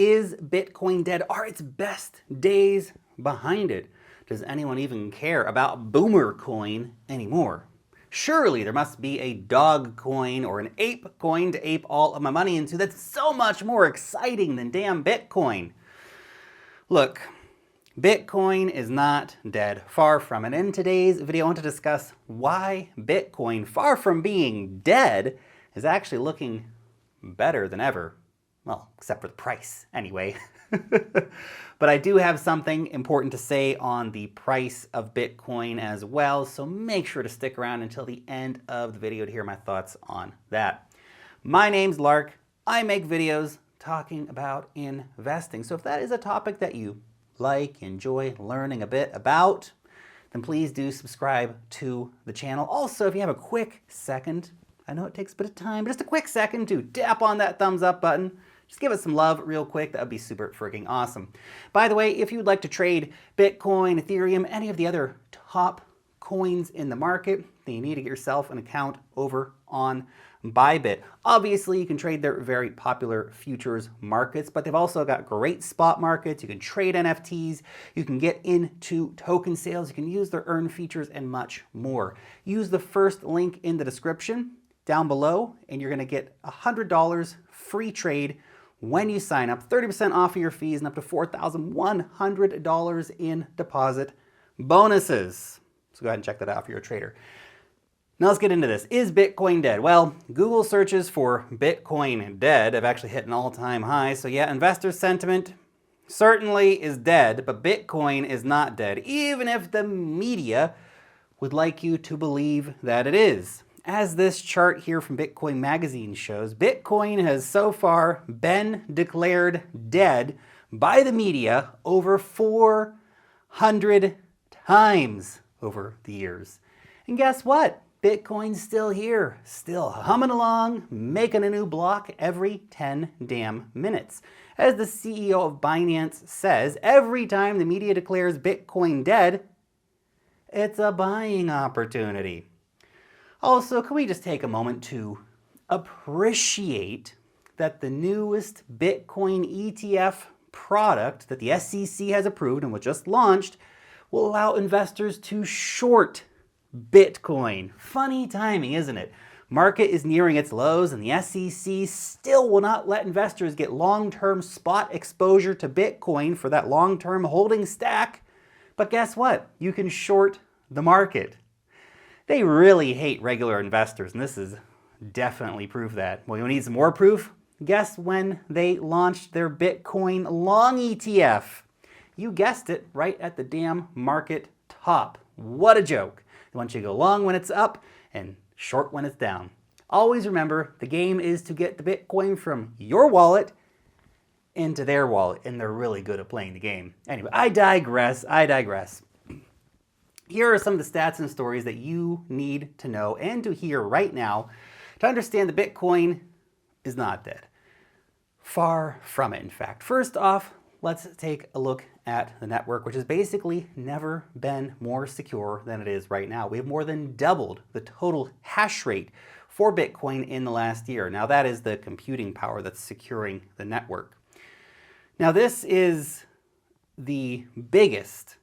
Is Bitcoin dead? Are its best days behind it? Does anyone even care about Boomer Coin anymore? Surely there must be a dog coin or an ape coin to ape all of my money into that's so much more exciting than damn Bitcoin. Look, Bitcoin is not dead, far from it. In today's video, I want to discuss why Bitcoin, far from being dead, is actually looking better than ever. Well, except for the price, anyway. But I do have something important to say on the price of Bitcoin as well, so make sure to stick around until the end of the video to hear my thoughts on that. My name's Lark. I make videos talking about investing. So if that is a topic that you like, enjoy learning a bit about, then please do subscribe to the channel. Also, if you have a quick second, I know it takes a bit of time, but just a quick second to tap on that thumbs up button. Just give us some love real quick. That would be super freaking awesome. By the way, if you would like to trade Bitcoin, Ethereum, any of the other top coins in the market, then you need to get yourself an account over on Bybit. Obviously, you can trade their very popular futures markets, but they've also got great spot markets. You can trade NFTs, you can get into token sales, you can use their earn features, and much more. Use the first link in the description down below, and you're going to get $100 free trade when you sign up, 30% off of your fees, and up to $4,100 in deposit bonuses. So go ahead and check that out if you're a trader. Now let's get into this. Is Bitcoin dead? Well, Google searches for Bitcoin dead have actually hit an all-time high. So yeah, investor sentiment certainly is dead, but Bitcoin is not dead, even if the media would like you to believe that it is. As this chart here from Bitcoin Magazine shows, Bitcoin has so far been declared dead by the media over 400 times over the years. And guess what? Bitcoin's still here, still humming along, making a new block every 10 damn minutes. As the CEO of BINANCE says, every time the media declares Bitcoin dead, it's a buying opportunity. Also, can we just take a moment to appreciate that the newest Bitcoin ETF product that the SEC has approved and was just launched will allow investors to short Bitcoin. Funny timing, isn't it? Market is nearing its lows and the SEC still will not let investors get long-term spot exposure to Bitcoin for that long-term holding stack. But guess what? You can short the market. They really hate regular investors, and this is definitely proof that. Well, you need some more proof? Guess when they launched their Bitcoin long ETF? You guessed it, right at the damn market top. What a joke. They want you to go long when it's up and short when it's down. Always remember, the game is to get the Bitcoin from your wallet into their wallet, and they're really good at playing the game. Anyway, I digress. Here are some of the stats and stories that you need to know and to hear right now to understand that Bitcoin is not dead. Far from it, in fact. First off, let's take a look at the network, which has basically never been more secure than it is right now. We have more than doubled the total hash rate for Bitcoin in the last year. Now that is the computing power that's securing the network. Now this is the biggest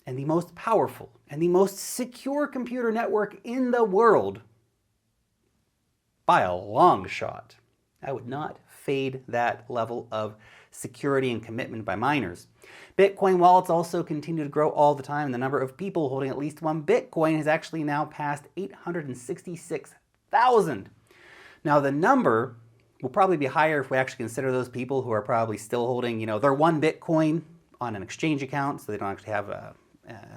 and the most powerful and the most secure computer network in the world by a long shot. I would not fade that level of security and commitment by miners. Bitcoin wallets also continue to grow all the time, and the number of people holding at least one Bitcoin has actually now passed 866,000. Now the number will probably be higher if we actually consider those people who are probably still holding, their one Bitcoin on an exchange account, so they don't actually have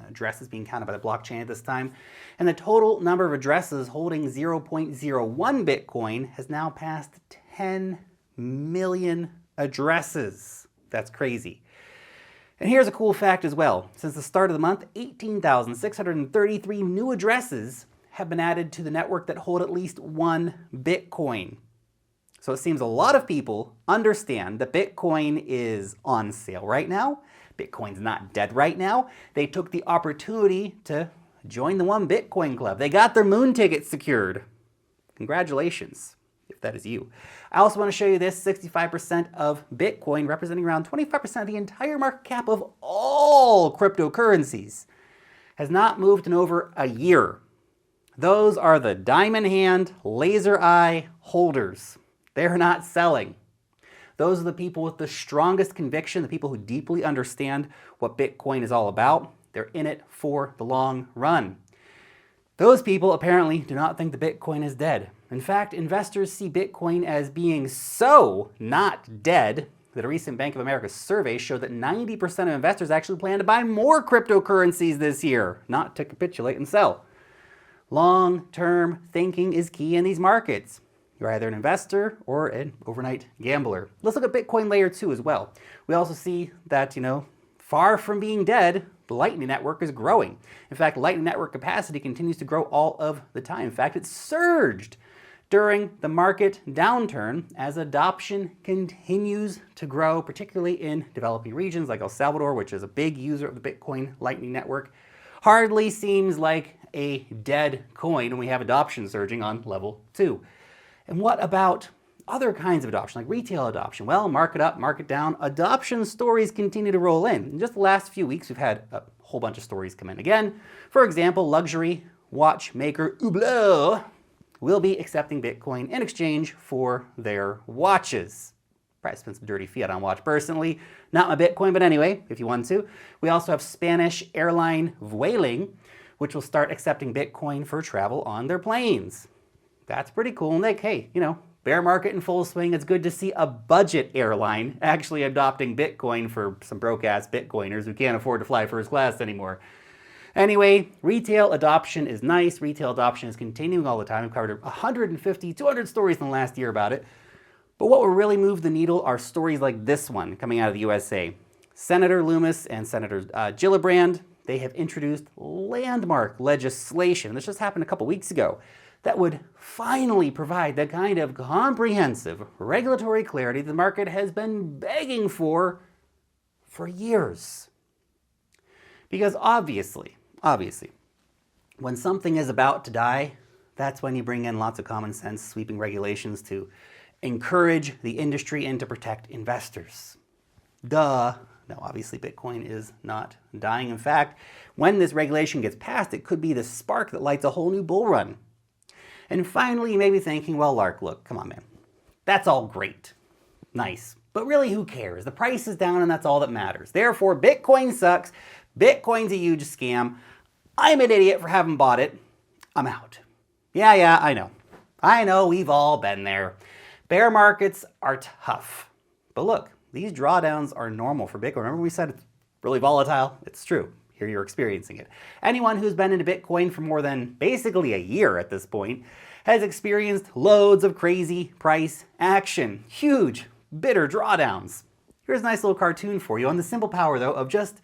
addresses being counted by the blockchain at this time. And the total number of addresses holding 0.01 Bitcoin has now passed 10 million addresses. That's crazy. And here's a cool fact as well. Since the start of the month, 18,633 new addresses have been added to the network that hold at least one Bitcoin. So it seems a lot of people understand that Bitcoin is on sale right now. Bitcoin's not dead right now. They took the opportunity to join the One Bitcoin Club. They got their moon ticket secured. Congratulations. If that is you. I also want to show you this 65% of Bitcoin, representing around 25% of the entire market cap of all cryptocurrencies, has not moved in over a year. Those are the diamond hand, laser eye holders. They're not selling. Those are the people with the strongest conviction, the people who deeply understand what Bitcoin is all about. They're in it for the long run. Those people apparently do not think the Bitcoin is dead. In fact, investors see Bitcoin as being so not dead that a recent Bank of America survey showed that 90% of investors actually plan to buy more cryptocurrencies this year, not to capitulate and sell. Long-term thinking is key in these markets. You're either an investor or an overnight gambler. Let's look at Bitcoin layer 2 as well. We also see that, far from being dead, the Lightning Network is growing. In fact, Lightning Network capacity continues to grow all of the time. In fact, it surged during the market downturn as adoption continues to grow, particularly in developing regions like El Salvador, which is a big user of the Bitcoin Lightning Network. Hardly seems like a dead coin when we have adoption surging on level 2. And what about other kinds of adoption, like retail adoption? Well, market up, market down, adoption stories continue to roll in. In just the last few weeks, we've had a whole bunch of stories come in again. For example, luxury watchmaker Hublot will be accepting Bitcoin in exchange for their watches. Probably spent some dirty fiat on watch personally. Not my Bitcoin, but anyway, if you want to. We also have Spanish airline Vueling, which will start accepting Bitcoin for travel on their planes. That's pretty cool. And hey, bear market in full swing. It's good to see a budget airline actually adopting Bitcoin for some broke-ass Bitcoiners who can't afford to fly first class anymore. Anyway, retail adoption is nice. Retail adoption is continuing all the time. We've covered 150, 200 stories in the last year about it. But what will really move the needle are stories like this one coming out of the USA. Senator Loomis and Senator Gillibrand, they have introduced landmark legislation. This just happened a couple weeks ago, that would finally provide the kind of comprehensive regulatory clarity the market has been begging for years. Because obviously, when something is about to die, that's when you bring in lots of common sense, sweeping regulations to encourage the industry and to protect investors. Duh. No, obviously Bitcoin is not dying. In fact, when this regulation gets passed, it could be the spark that lights a whole new bull run. And finally, you may be thinking, well, Lark, look, come on, man. That's all great. Nice. But really, who cares? The price is down and that's all that matters. Therefore, Bitcoin sucks. Bitcoin's a huge scam. I'm an idiot for having bought it. I'm out. Yeah, I know. I know, we've all been there. Bear markets are tough. But look, these drawdowns are normal for Bitcoin. Remember we said it's really volatile? It's true. Here you're experiencing it. Anyone who's been into Bitcoin for more than basically a year at this point has experienced loads of crazy price action. Huge, bitter drawdowns. Here's a nice little cartoon for you on the simple power, though, of just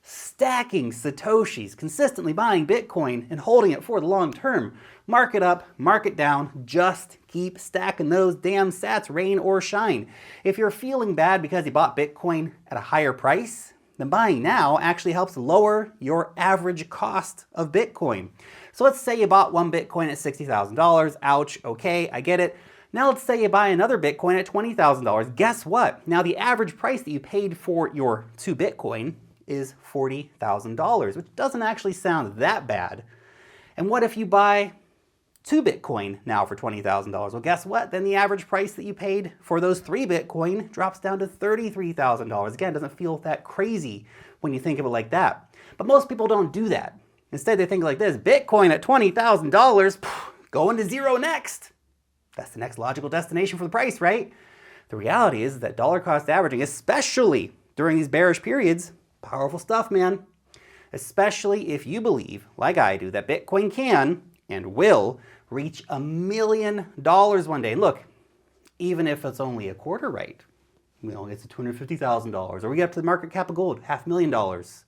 stacking Satoshis, consistently buying Bitcoin and holding it for the long term. Market up, market down, just keep stacking those damn sats, rain or shine. If you're feeling bad because you bought Bitcoin at a higher price, then buying now actually helps lower your average cost of Bitcoin. So let's say you bought one Bitcoin at $60,000. Ouch, okay, I get it. Now let's say you buy another Bitcoin at $20,000. Guess what? Now the average price that you paid for your 2 Bitcoin is $40,000, which doesn't actually sound that bad. And what if you buy 2 Bitcoin now for $20,000? Well, guess what? Then the average price that you paid for those 3 Bitcoin drops down to $33,000. Again, it doesn't feel that crazy when you think of it like that. But most people don't do that. Instead, they think like this: Bitcoin at $20,000, going to zero next. That's the next logical destination for the price, right? The reality is that dollar cost averaging, especially during these bearish periods, powerful stuff, man. Especially if you believe, like I do, that Bitcoin can and will reach $1 million one day. And look, even if it's only a quarter right, it's $250,000, or we get up to the market cap of gold, $500,000,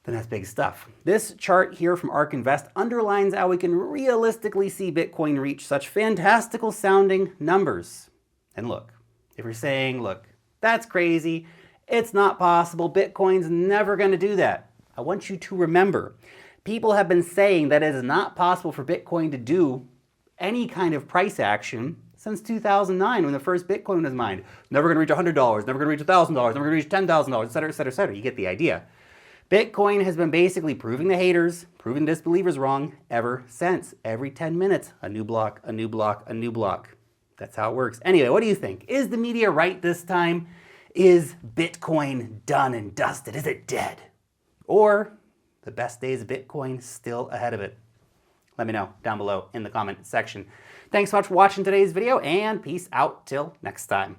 then that's big stuff. This chart here from ARK Invest underlines how we can realistically see Bitcoin reach such fantastical sounding numbers. And look, if you're saying, look, that's crazy, it's not possible, Bitcoin's never going to do that, I want you to remember, people have been saying that it is not possible for Bitcoin to do any kind of price action since 2009 when the first Bitcoin was mined. Never going to reach $100, never going to reach $1,000, never going to reach $10,000, etc., etc., etc. You get the idea. Bitcoin has been basically proving the haters, proving disbelievers wrong ever since. Every 10 minutes, a new block, a new block, a new block. That's how it works. Anyway, what do you think? Is the media right this time? Is Bitcoin done and dusted? Is it dead? Or the best days of Bitcoin still ahead of it? Let me know down below in the comment section. Thanks so much for watching today's video, and peace out till next time.